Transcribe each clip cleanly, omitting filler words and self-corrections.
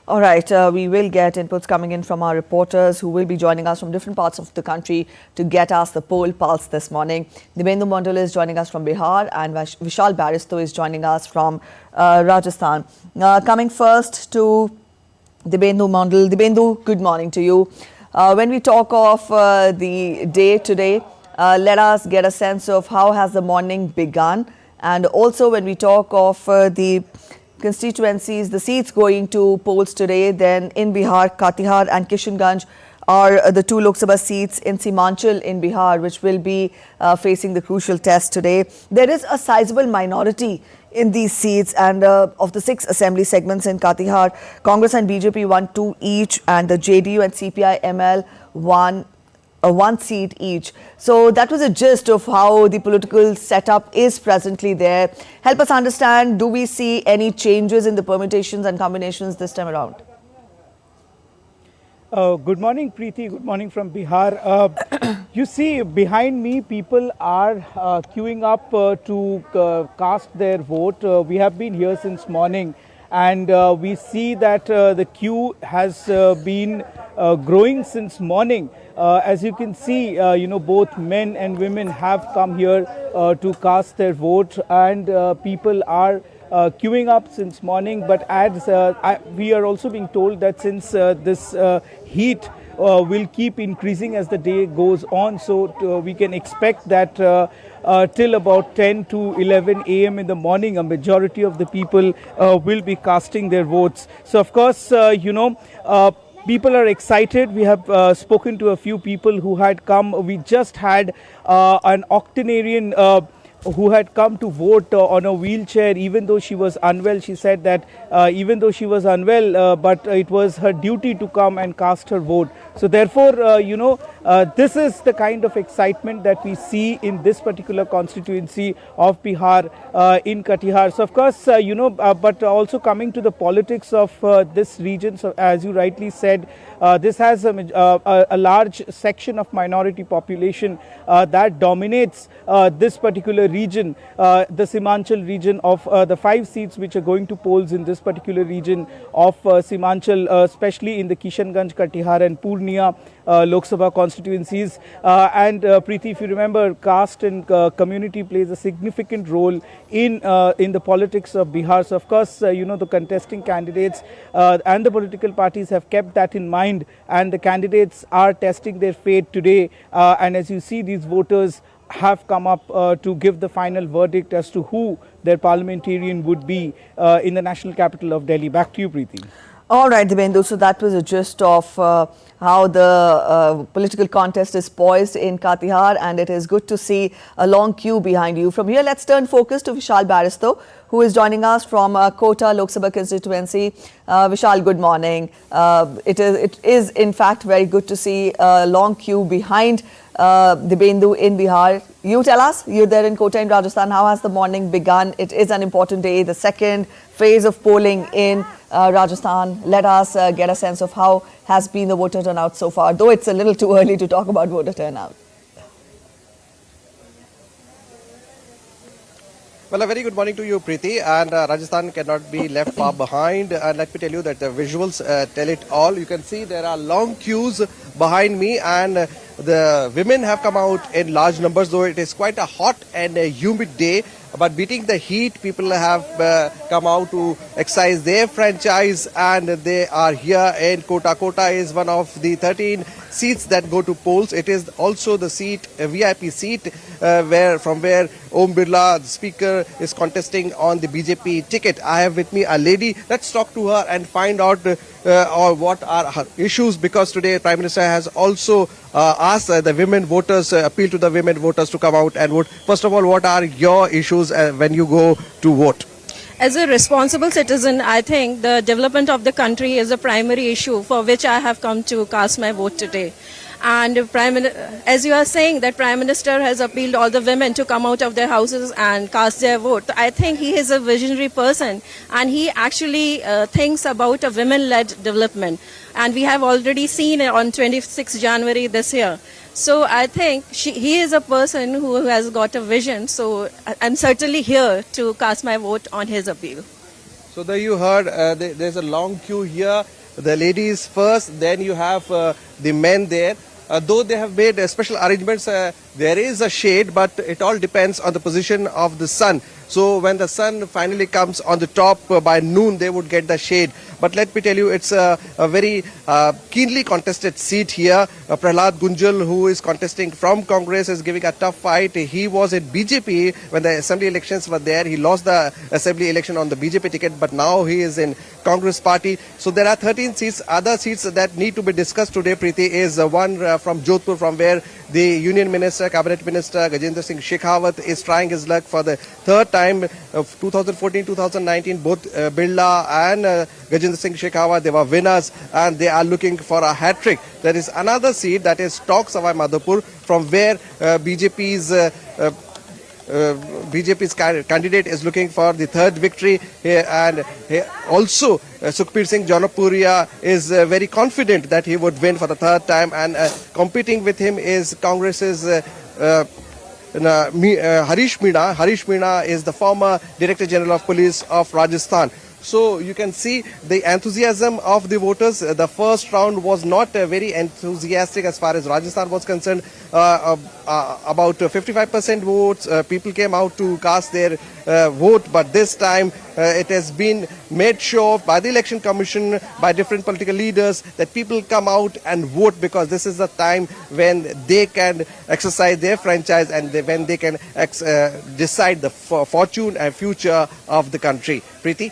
All right, we will get inputs coming in from our reporters who will be joining us from different parts of the country to get us the poll pulse this morning. Dibendu Mondal is joining us from Bihar and Vishal Baristo is joining us from Rajasthan. Coming first to Dibendu Mondal. Dibendu, good morning to you. When we talk of the day today, let us get a sense of how has the morning begun, and also when we talk of the constituencies, the seats going to polls today, then in Bihar, Katihar and Kishanganj are the two Lok Sabha seats in Simanchal in Bihar, which will be facing the crucial test today. There is a sizable minority in these seats, and of the 6 assembly segments in Katihar, Congress and BJP won 2 each, and the JDU and CPI-ML won 1 seat each. So that was a gist of how the political setup is presently there. Help us understand, do we see any changes in the permutations and combinations this time around? Good morning, Preeti. Good morning from Bihar. You see, behind me, people are queuing up to cast their vote. We have been here since morning, and we see that the queue has been growing since morning. As you can see, both men and women have come here to cast their vote, and people are queuing up since morning. But as we are also being told that since this heat will keep increasing as the day goes on, so we can expect that till about 10 to 11 a.m. in the morning, a majority of the people will be casting their votes. So, of course, people are excited. We have spoken to a few people who had come. We just had an octogenarian who had come to vote on a wheelchair, even though she was unwell. She said that even though she was unwell, but it was her duty to come and cast her vote. So therefore, this is the kind of excitement that we see in this particular constituency of Bihar in Katihar. So of course, but also coming to the politics of this region, so as you rightly said, this has a large section of minority population that dominates this particular region, the Simanchal region of the 5 seats which are going to polls in this particular region of Simanchal, especially in the Kishanganj, Katihar and Purnia Lok Sabha constituencies. And Preeti, if you remember, caste and community plays a significant role in the politics of Bihar. So of course, the contesting candidates and the political parties have kept that in mind, and the candidates are testing their fate today. And as you see, these voters have come up to give the final verdict as to who their parliamentarian would be in the national capital of Delhi. Back to you, Preeti. All right, Dibendu. So that was a gist of how the political contest is poised in Katihar, and it is good to see a long queue behind you. From here, let's turn focus to Vishal Baristo, who is joining us from Kota Lok Sabha constituency. Vishal, good morning. It is in fact very good to see a long queue behind Dibendu in Bihar. You tell us, you're there in Kota in Rajasthan, how has the morning begun? It is an important day, the second phase of polling in Rajasthan. Let us get a sense of how has been the voter turnout so far, though it's a little too early to talk about voter turnout. Well, a very good morning to you, Preeti. And Rajasthan cannot be left far behind. And let me tell you that the visuals tell it all. You can see there are long queues behind me, and the women have come out in large numbers, though it is quite a hot and a humid day. But beating the heat, people have come out to exercise their franchise, and they are here in Kota. Kota is one of the 13 seats that go to polls. It is also the seat, a VIP seat, from where Om Birla, the speaker, is contesting on the BJP ticket. I have with me a lady. Let's talk to her and find out what are her issues, because today Prime Minister has also asked the women voters, appeal to the women voters to come out and vote. First of all, what are your issues when you go to vote? As a responsible citizen, I think the development of the country is a primary issue for which I have come to cast my vote today. And as you are saying that Prime Minister has appealed all the women to come out of their houses and cast their vote, I think he is a visionary person, and he actually thinks about a women-led development. And we have already seen it on 26 January this year. So I think he is a person who has got a vision. So I'm certainly here to cast my vote on his appeal. So there you heard, there's a long queue here. The ladies first, then you have the men there. Though they have made special arrangements, there is a shade, but it all depends on the position of the sun. So when the sun finally comes on the top by noon, they would get the shade. But let me tell you, it's a very keenly contested seat here. Prahlad Gunjal, who is contesting from Congress, is giving a tough fight. He was in BJP when the assembly elections were there. He lost the assembly election on the BJP ticket, but now he is in Congress party. So there are 13 seats. Other seats that need to be discussed today, Preeti, is one from Jodhpur, from where the Union Minister, Cabinet Minister Gajendra Singh Shekhawat is trying his luck for the third time of 2014-2019. Both Birla and Gajendra Singh Shekhawat, they were winners and they are looking for a hat-trick. There is another seat, that is Tok Savai Madhopur, from where BJP's candidate is looking for the third victory, and also Sukhbir Singh Janapuria is very confident that he would win for the third time, and competing with him is Congress's Harish Meena. Harish Meena is the former Director General of Police of Rajasthan. So you can see the enthusiasm of the voters. The first round was not very enthusiastic as far as Rajasthan was concerned. About 55% votes, people came out to cast their vote, but this time it has been made sure by the Election Commission, by different political leaders, that people come out and vote, because this is the time when they can exercise their franchise and when they can decide the fortune and future of the country. Preeti?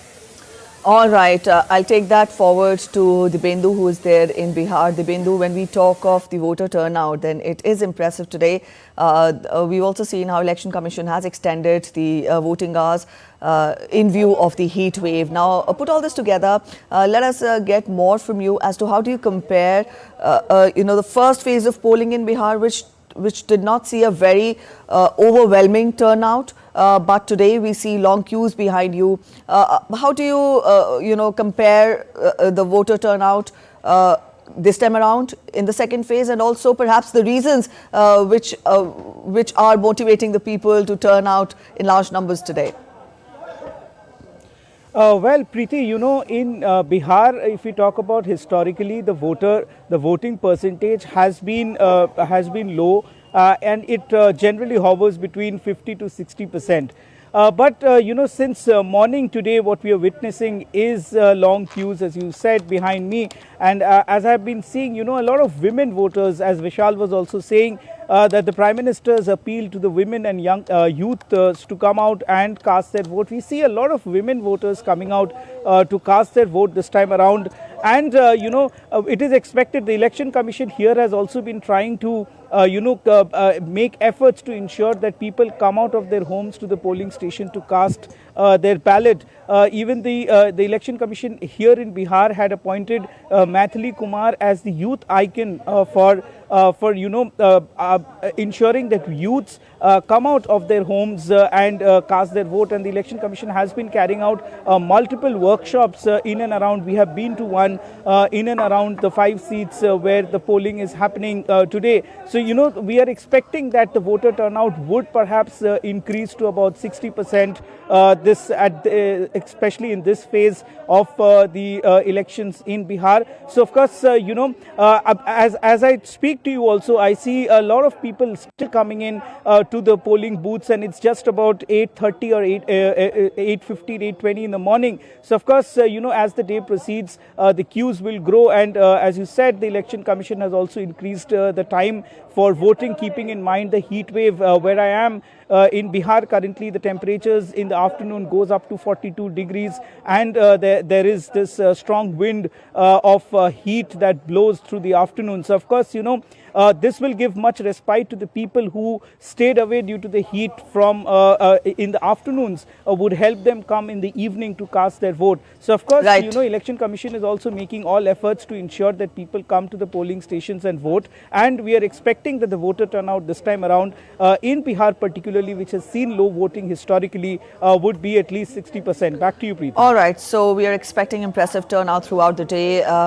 All right, I'll take that forward to Dibendu, who is there in Bihar. Dibendu, when we talk of the voter turnout, then it is impressive today. We've also seen how Election Commission has extended the voting hours in view of the heat wave. Now, put all this together, let us get more from you as to how do you compare, the first phase of polling in Bihar, which did not see a very overwhelming turnout. But today we see long queues behind you. How do you, compare the voter turnout this time around in the second phase, and also perhaps the reasons which are motivating the people to turn out in large numbers today? Well, Preeti, in Bihar, if we talk about historically, the voting percentage has been low, and it generally hovers between 50 to 60%. But since morning today, what we are witnessing is long queues, as you said, behind me. And as I've been seeing, a lot of women voters, as Vishal was also saying, that the Prime Minister's appeal to the women and young youth to come out and cast their vote. We see a lot of women voters coming out to cast their vote this time around. And, it is expected, the Election Commission here has also been trying to make efforts to ensure that people come out of their homes to the polling station to cast their ballot. Even the Election Commission here in Bihar had appointed Maithili Kumar as the youth icon for ensuring that youths come out of their homes and cast their vote. And the Election Commission has been carrying out multiple workshops in and around. We have been to one in and around the 5 seats where the polling is happening today. So, we are expecting that the voter turnout would perhaps increase to about 60%, especially in this phase of the elections in Bihar. So, of course, as I speak to you also, I see a lot of people still coming in to the polling booths, and it's just about 8:30 or 8:15, 8:20 in the morning. So, of course, as the day proceeds, the queues will grow, and as you said, the Election Commission has also increased the time for voting, keeping in mind the heat wave. Where I am in Bihar currently, the temperatures in the afternoon goes up to 42 degrees, and there is this strong wind of heat that blows through the afternoon. So, of course, this will give much respite to the people who stayed away due to the heat from in the afternoons, would help them come in the evening to cast their vote. So, of course, right. Election Commission is also making all efforts to ensure that people come to the polling stations and vote. And we are expecting that the voter turnout this time around in Bihar particularly, which has seen low voting historically, would be at least 60%. Back to you, Preeti. All right, so we are expecting impressive turnout throughout the day.